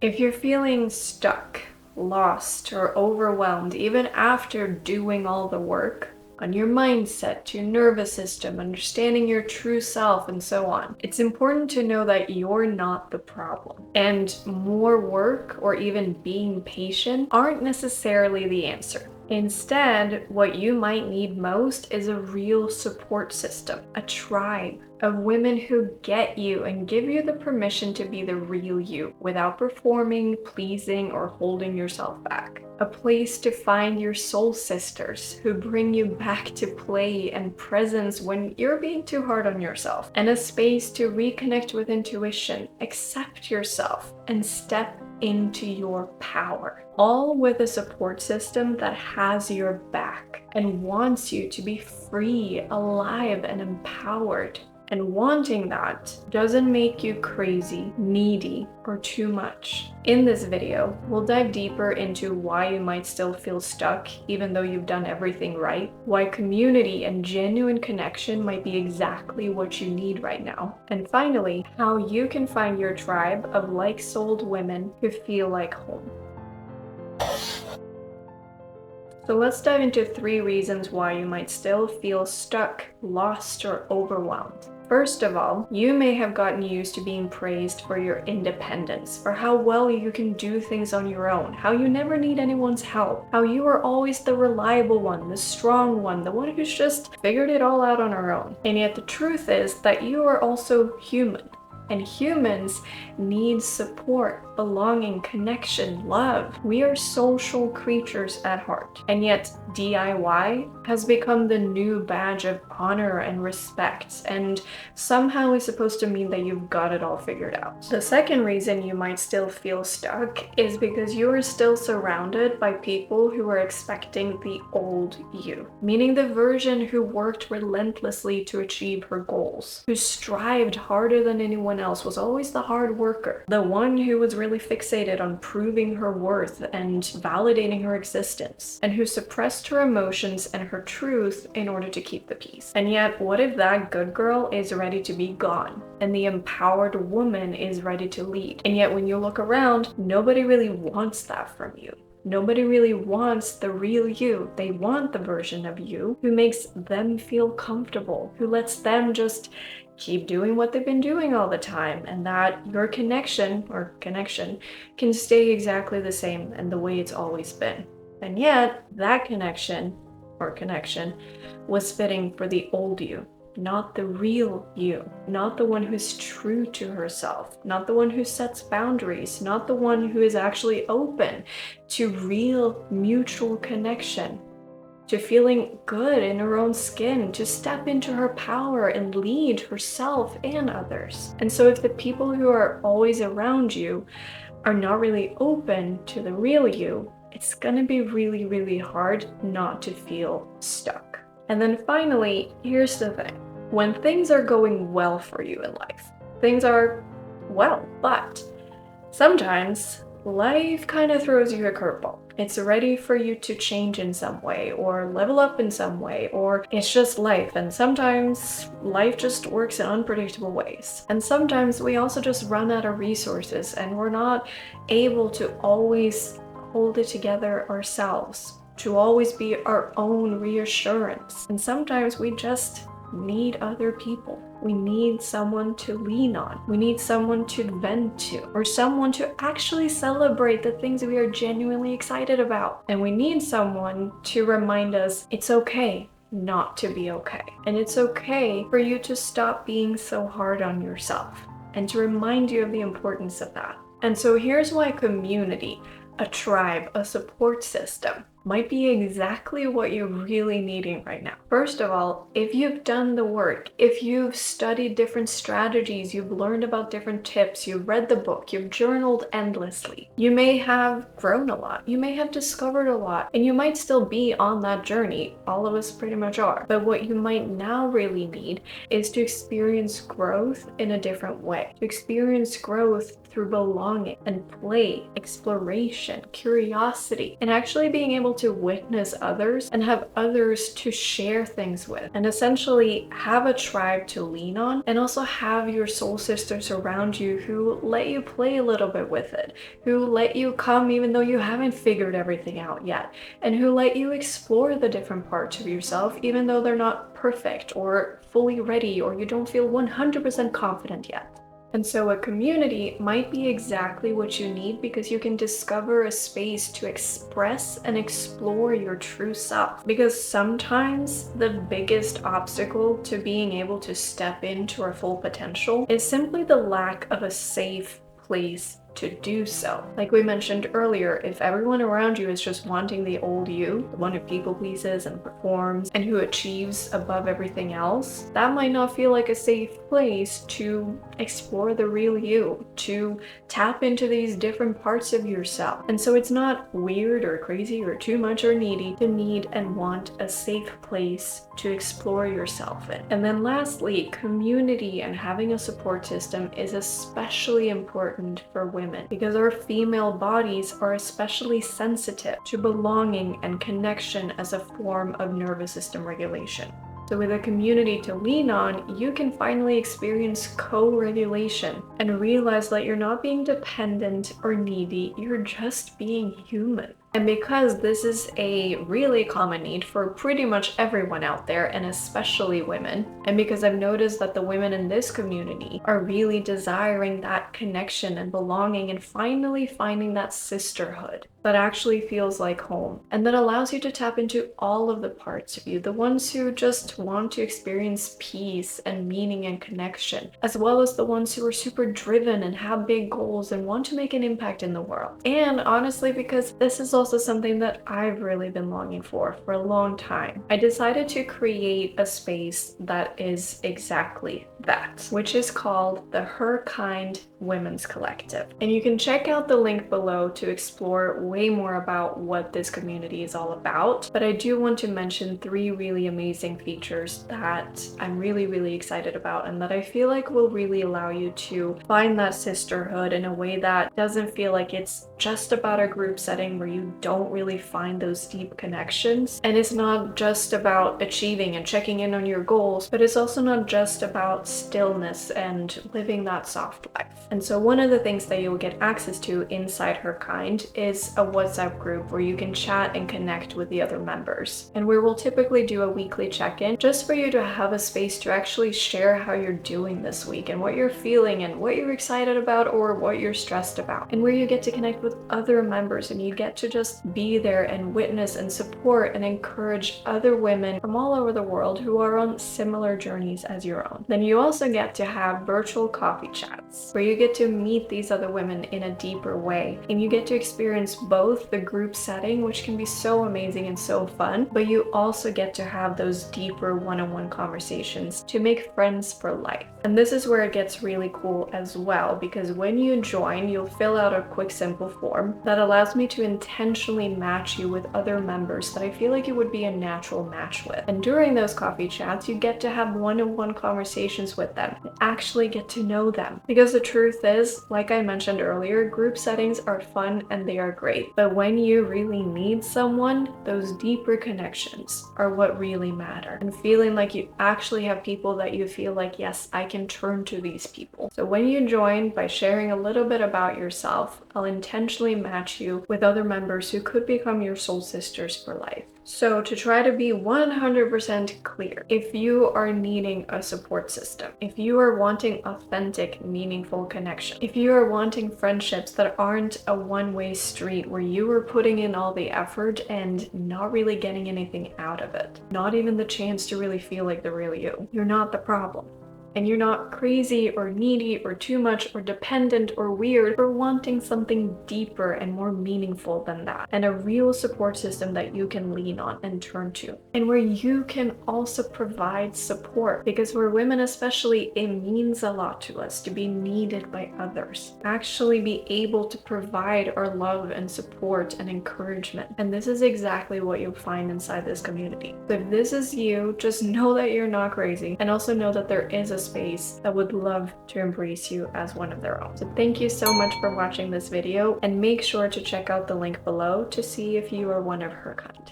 If you're feeling stuck, lost, or overwhelmed, even after doing all the work on your mindset, your nervous system, understanding your true self, and so on, it's important to know that you're not the problem. And more work or even being patient aren't necessarily the answer. Instead, what you might need most is a real support system, a tribe of women who get you and give you the permission to be the real you without performing, pleasing, or holding yourself back. A place to find your soul sisters who bring you back to play and presence when you're being too hard on yourself. And a space to reconnect with intuition, accept yourself, and step into your power. All with a support system that has your back and wants you to be free, alive, and empowered. And wanting that doesn't make you crazy, needy, or too much. In this video, we'll dive deeper into why you might still feel stuck even though you've done everything right, why community and genuine connection might be exactly what you need right now, and finally, how you can find your tribe of like-souled women who feel like home. So let's dive into 3 reasons why you might still feel stuck, lost, or overwhelmed. First of all, you may have gotten used to being praised for your independence, for how well you can do things on your own, how you never need anyone's help, how you are always the reliable one, the strong one, the one who's just figured it all out on her own. And yet the truth is that you are also human. And humans need support, belonging, connection, love. We are social creatures at heart. And yet DIY has become the new badge of honor and respect, and somehow is supposed to mean that you've got it all figured out. The second reason you might still feel stuck is because you are still surrounded by people who are expecting the old you, meaning the version who worked relentlessly to achieve her goals, who strived harder than anyone else, was always the hard worker, the one who was really fixated on proving her worth and validating her existence, and who suppressed her emotions and her truth in order to keep the peace. And yet, what if that good girl is ready to be gone, and the empowered woman is ready to lead? And yet when you look around, nobody really wants that from you. Nobody really wants the real you. They want the version of you who makes them feel comfortable, who lets them just keep doing what they've been doing all the time, and that your connection can stay exactly the same and the way it's always been. And yet, that connection was fitting for the old you, not the real you, not the one who's true to herself, not the one who sets boundaries, not the one who is actually open to real mutual connection, to feeling good in her own skin, to step into her power and lead herself and others. And so if the people who are always around you are not really open to the real you, it's gonna be really, really hard not to feel stuck. And then finally, here's the thing. When things are going well for you in life, things are well, but sometimes life kind of throws you a curveball. It's ready for you to change in some way, or level up in some way, or it's just life. And sometimes life just works in unpredictable ways. And sometimes we also just run out of resources and we're not able to always hold it together ourselves, to always be our own reassurance. And sometimes we just need other people. We need someone to lean on. We need someone to vent to, or someone to actually celebrate the things we are genuinely excited about. And we need someone to remind us it's okay not to be okay. And it's okay for you to stop being so hard on yourself, and to remind you of the importance of that. And so here's why community, a tribe, a support system might be exactly what you're really needing right now. First of all, if you've done the work, if you've studied different strategies, you've learned about different tips, you've read the book, you've journaled endlessly, you may have grown a lot, you may have discovered a lot, and you might still be on that journey. All of us pretty much are. But what you might now really need is to experience growth in a different way, to experience growth through belonging and play, exploration, curiosity, and actually being able to witness others and have others to share things with, and essentially have a tribe to lean on, and also have your soul sisters around you who let you play a little bit with it, who let you come even though you haven't figured everything out yet, and who let you explore the different parts of yourself even though they're not perfect or fully ready, or you don't feel 100% confident yet. And so a community might be exactly what you need, because you can discover a space to express and explore your true self. Because sometimes the biggest obstacle to being able to step into our full potential is simply the lack of a safe place to do so. Like we mentioned earlier, if everyone around you is just wanting the old you, the one who people pleases and performs and who achieves above everything else, that might not feel like a safe place to explore the real you, to tap into these different parts of yourself. And so it's not weird or crazy or too much or needy to need and want a safe place to explore yourself in. And then lastly, community and having a support system is especially important for women, because our female bodies are especially sensitive to belonging and connection as a form of nervous system regulation. So with a community to lean on, you can finally experience co-regulation and realize that you're not being dependent or needy, you're just being human. And because this is a really common need for pretty much everyone out there, and especially women, and because I've noticed that the women in this community are really desiring that connection and belonging and finally finding that sisterhood that actually feels like home, and that allows you to tap into all of the parts of you, the ones who just want to experience peace and meaning and connection, as well as the ones who are super driven and have big goals and want to make an impact in the world. And honestly, because this is also something that I've really been longing for a long time, I decided to create a space that is exactly that, which is called the Her Kind Women's Collective. And you can check out the link below to explore way more about what this community is all about. But I do want to mention 3 really amazing features that I'm really excited about, and that I feel like will really allow you to find that sisterhood in a way that doesn't feel like it's just about a group setting where you don't really find those deep connections. And it's not just about achieving and checking in on your goals, but it's also not just about stillness and living that soft life. And so one of the things that you'll get access to inside Her Kind is a WhatsApp group where you can chat and connect with the other members, and where we'll typically do a weekly check-in just for you to have a space to actually share how you're doing this week and what you're feeling and what you're excited about or what you're stressed about, and where you get to connect with other members and you get to just be there and witness and support and encourage other women from all over the world who are on similar journeys as your own. Then you also get to have virtual coffee chats where you get to meet these other women in a deeper way, and you get to experience both the group setting, which can be so amazing and so fun, but you also get to have those deeper one-on-one conversations to make friends for life. And this is where it gets really cool as well, because when you join, you'll fill out a quick simple form that allows me to intentionally match you with other members that I feel like you would be a natural match with. And during those coffee chats, you get to have one-on-one conversations with them and actually get to know them. Because the truth is, like I mentioned earlier, group settings are fun and they are great. But when you really need someone, those deeper connections are what really matter. And feeling like you actually have people that you feel like, yes, I can turn to these people. So when you join, by sharing a little bit about yourself, I'll intentionally match you with other members who could become your soul sisters for life. So to try to be 100% clear, if you are needing a support system, if you are wanting authentic, meaningful connection, if you are wanting friendships that aren't a one-way street where you are putting in all the effort and not really getting anything out of it, not even the chance to really feel like the real you, you're not the problem. And you're not crazy or needy or too much or dependent or weird for wanting something deeper and more meaningful than that. And a real support system that you can lean on and turn to. And where you can also provide support. Because for women especially, it means a lot to us to be needed by others. Actually be able to provide our love and support and encouragement. And this is exactly what you'll find inside this community. So if this is you, just know that you're not crazy. And also know that there is a space that would love to embrace you as one of their own. So thank you so much for watching this video, and make sure to check out the link below to see if you are one of her kind.